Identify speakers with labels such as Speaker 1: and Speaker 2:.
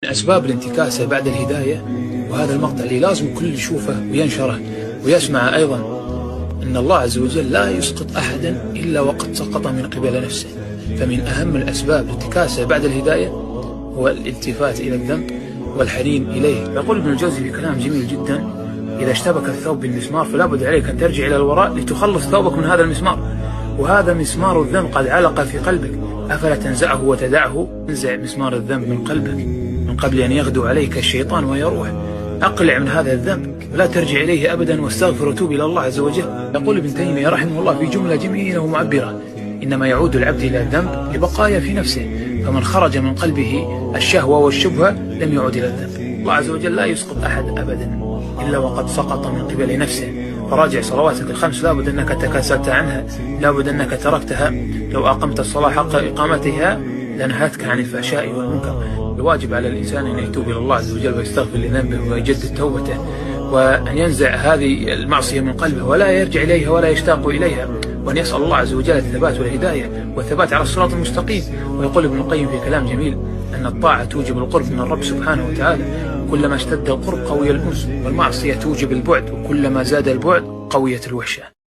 Speaker 1: من أسباب الانتكاسة بعد الهداية، وهذا المقطع اللي لازم الكل يشوفه وينشره ويسمعه أيضا، أن الله عز وجل لا يسقط أحدا إلا وقد سقط من قبل نفسه. فمن أهم الأسباب الانتكاسة بعد الهداية هو الالتفات إلى الذنب والحنين إليه. يقول ابن الجوزي بكلام جميل جدا: إذا اشتبك الثوب بالمسمار فلا بد عليك أن ترجع إلى الوراء لتخلص ثوبك من هذا المسمار، وهذا مسمار الذنب قد علق في قلبك، أفلا تنزعه وتدعه؟ انزع مسمار الذنب من قلبك من قبل أن يغدو عليك الشيطان ويروح. أقلع من هذا الذنب ولا ترجع إليه أبدا، واستغفر وتوب إلى الله عز وجل. يقول ابن تيمية رحمه الله في جملة جميلة ومعبرة: إنما يعود العبد إلى الذنب لبقايا في نفسه، فمن خرج من قلبه الشهوة والشبهة لم يعود إلى الذنب. الله عز وجل لا يسقط أحد أبدا إلا وقد سقط من قبل نفسه. فراجع صلواتك الخمس، لابد أنك تكاسلت عنها، لابد أنك تركتها. لو أقمت الصلاة حق إقامتها لنهتك عن الفحشاء والمنكر. الواجب على الإنسان أن يتوب إلى الله عز وجل ويستغفر لذنبه ويجدد توبته، وأن ينزع هذه المعصية من قلبه ولا يرجع إليها ولا يشتاق إليها، وأن يسأل الله عز وجل الثبات والهداية والثبات على الصراط المستقيم. ويقول ابن القيم في كلام جميل أن الطاعة توجب القرب من الرب سبحانه وتعالى، كلما اشتد القرب قوي الأنس، والمعصية توجب البعد، وكلما زاد البعد قويت الوحشة.